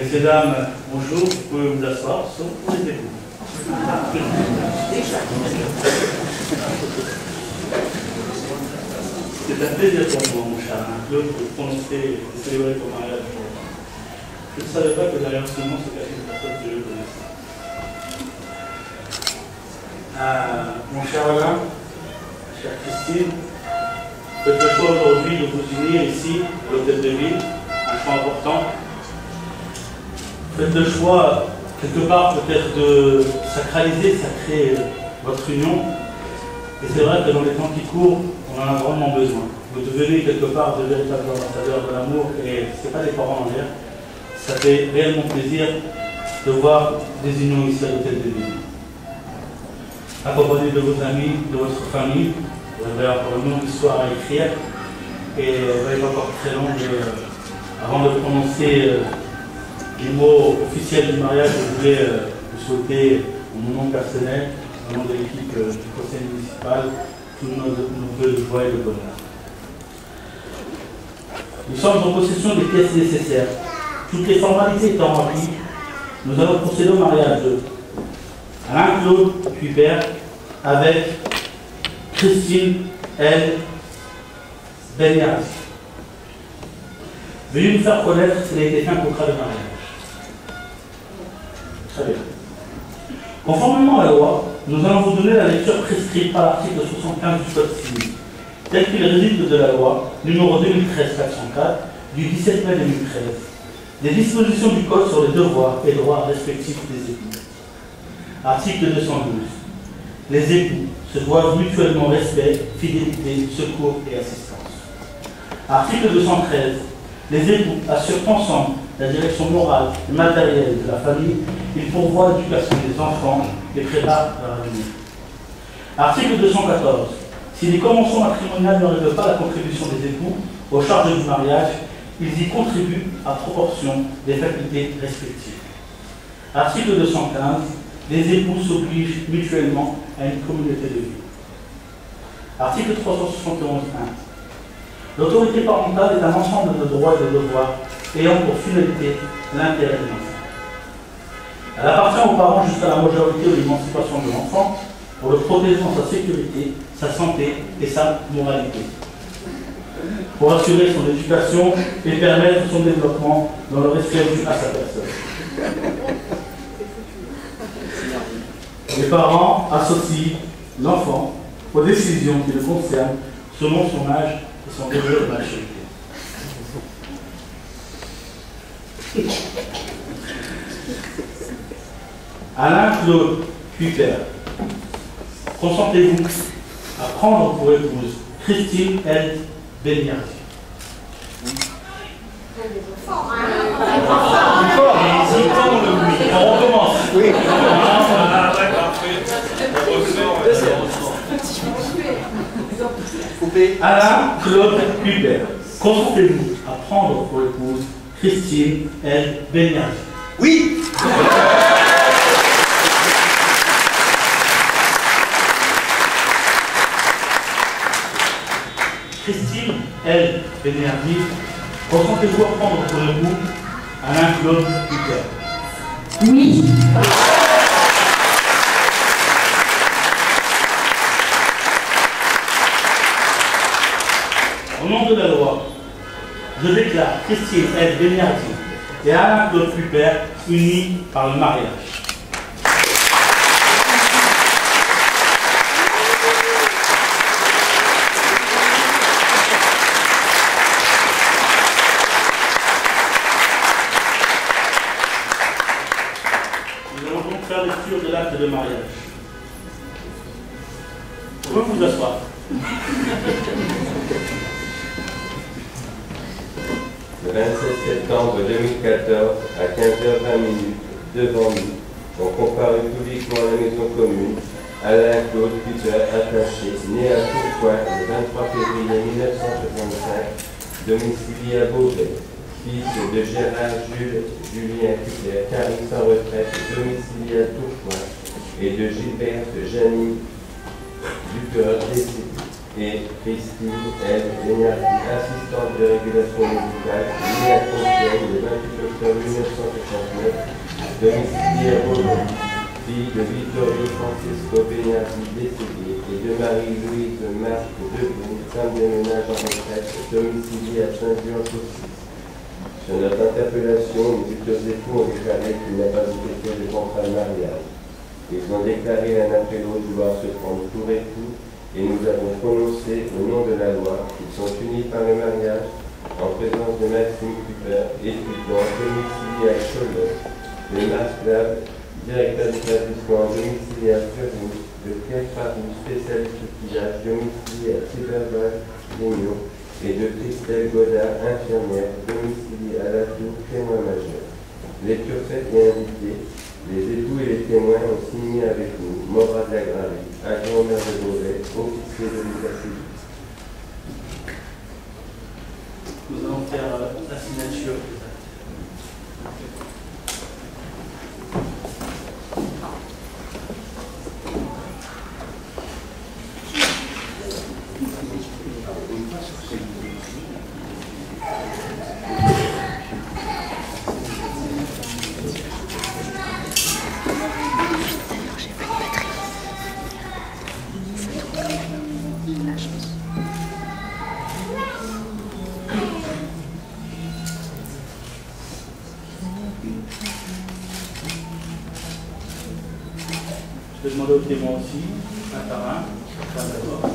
Messieurs, dames, bonjour, vous pouvez vous asseoir, sauf pour les époux. C'est un plaisir pour moi, mon cher Claude, de prononcer et de célébrer ton mariage. Je ne savais pas que derrière ce nom se cachait une personne que je connaissais. Mon cher Alain, chère Christine, faites le choix aujourd'hui de vous unir ici, à l'hôtel de ville, un choix important. Faites le choix, quelque part, peut-être de sacraliser, sacrer votre union. Et c'est vrai que dans les temps qui courent, on en a vraiment besoin. Vous devenez quelque part de véritables ambassadeurs de l'amour, et ce n'est pas des parents en l'air. Ça fait réellement plaisir de voir des unions ici à l'hôtel de ville. Accompagné de vos amis, de votre famille, vous avez encore une longue histoire à écrire, et elle va être encore très longue. Avant de prononcer les mots officiels du mariage, je voulais vous souhaiter, en mon nom personnel, au nom de l'équipe du conseil municipal, tous nos vœux de joie et de bonheur. Nous sommes en possession des pièces nécessaires. Toutes les formalités étant remplies, nous allons procéder au mariage de Alain-Claude Cuibert avec Christine L. Benyard. Veuillez nous faire connaître s'il a été fait un contrat de mariage. Très bien. Conformément à la loi, nous allons vous donner la lecture prescrite par l'article 75 du Code civil, tel qu'il résulte de la loi numéro 2013-404 du 17 mai 2013, des dispositions du Code sur les devoirs et droits respectifs des époux. Article 212. Les époux se doivent mutuellement respect, fidélité, secours et assistance. Article 213. Les époux assurent ensemble la direction morale et matérielle de la famille. Ils pourvoient l'éducation des enfants et préparent leur avenir. Article 214. Si les conventions matrimoniales ne règlent pas la contribution des époux aux charges du mariage, ils y contribuent à proportion des facultés respectives. Article 215. Les époux s'obligent mutuellement à une communauté de vie. Article 371.1. L'autorité parentale est un ensemble de droits et de devoirs ayant pour finalité l'intérêt de l'enfant. Elle appartient aux parents jusqu'à la majorité ou l'émancipation de l'enfant pour le protéger dans sa sécurité, sa santé et sa moralité, pour assurer son éducation et permettre son développement dans le respect dû à sa personne. Les parents associent l'enfant aux décisions qui le concernent selon son âge et son degré de maturité. Alain-Claude Cuibert, consentez-vous à prendre pour épouse Christine L. Benyard? On recommence. Oui. Alain-Claude Cuibert, consentez-vous à prendre pour épouse Christine L. Benyard? Oui. Christine L. Benyardi, consentez-vous à prendre pour époux Alain-Claude Cuibert? Oui. Au nom de la loi, je déclare Christine L. Benyardi et Alain-Claude Cuibert unis par le mariage. Nous allons donc faire lecture de l'acte de mariage. Vous pouvez vous asseoir. Le 27 septembre 2014, à 15h20, devant nous, ont comparé publiquement à la maison commune Alain-Claude Cuibert, attaché, né à Tourcoing le 23 février 1965, domicilié à Beauvais, fils de Gérard Jules Julien Cuibert, cariste en retraite, domicilié à Tourcoing, et de Gilberte Janine Ducœur, décédée, et Christine L. Benyardi, assistante de régulation médicale, née à Compiègne le 28 octobre 1985, domicilié à Boulogne, fille de Vittorio Francesco Benardi décédé et de Marie-Louise Marc Debrou, femme de ménage en retraite, domiciliée à Saint-Jean-Saucis. Sur notre interpellation, les futurs époux ont déclaré qu'il n'a pas été fait de contrat de mariage. Ils ont déclaré l'un après l'autre vouloir se prendre pour époux et nous avons prononcé au nom de la loi qu'ils sont unis par le mariage en présence de Maxime Cooper, étudiant domicilié à Cholet, de Marc-Clave, directeur d'établissement domiciliaire Furus, de Pierre Farou, spécialiste outillage domicilié à Cyberval-Lignon, et de Christelle Godard, infirmière, domiciliée à la Tour, témoin majeur. Lecture faite et invitée, les époux et les témoins ont signé avec nous, Morad Lagravi, adjoint au maire de Beauvais, officier de l'état civil. Nous allons faire la signature. Je vais demander aux témoins aussi, un par un. D'accord.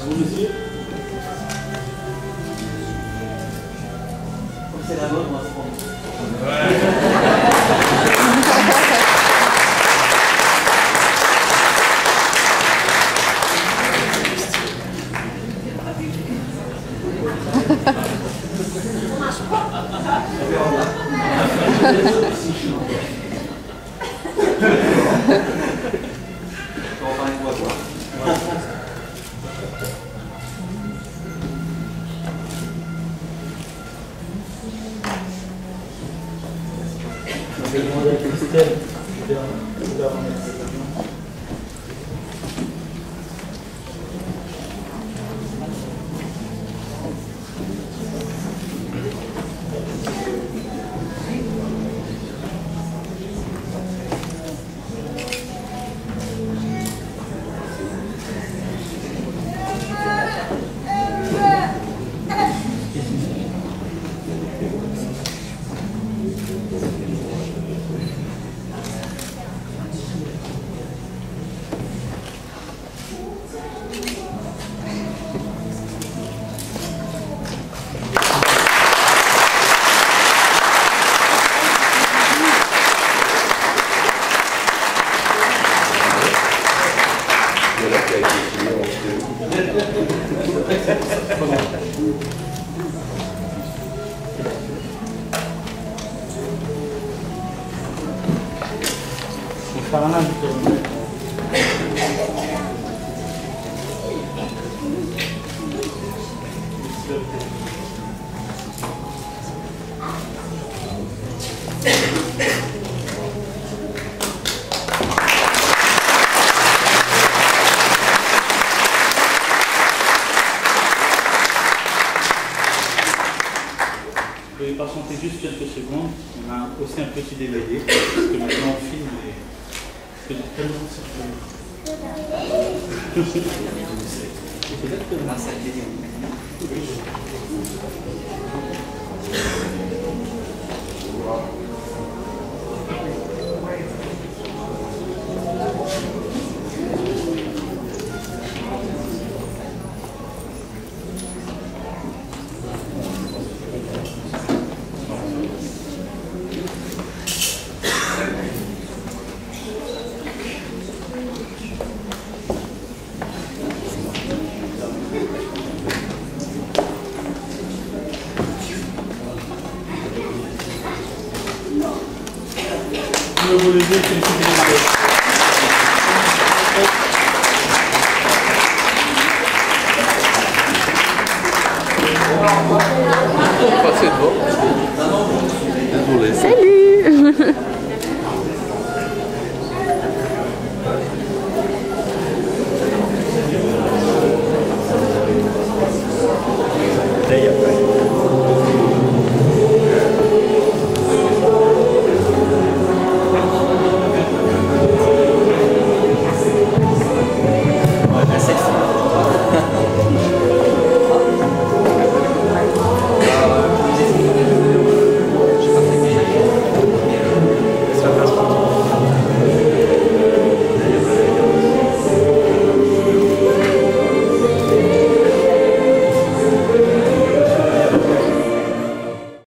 Monsieur, comme c'est la mode, on va se prendre. Je vais demander à Christelle de la remettre cette main. Je vais patienter juste quelques secondes. On a aussi un petit DVD, parce que maintenant on filme et... parce que j'ai tellement vous lever, Passez devant. Désolé. Salut.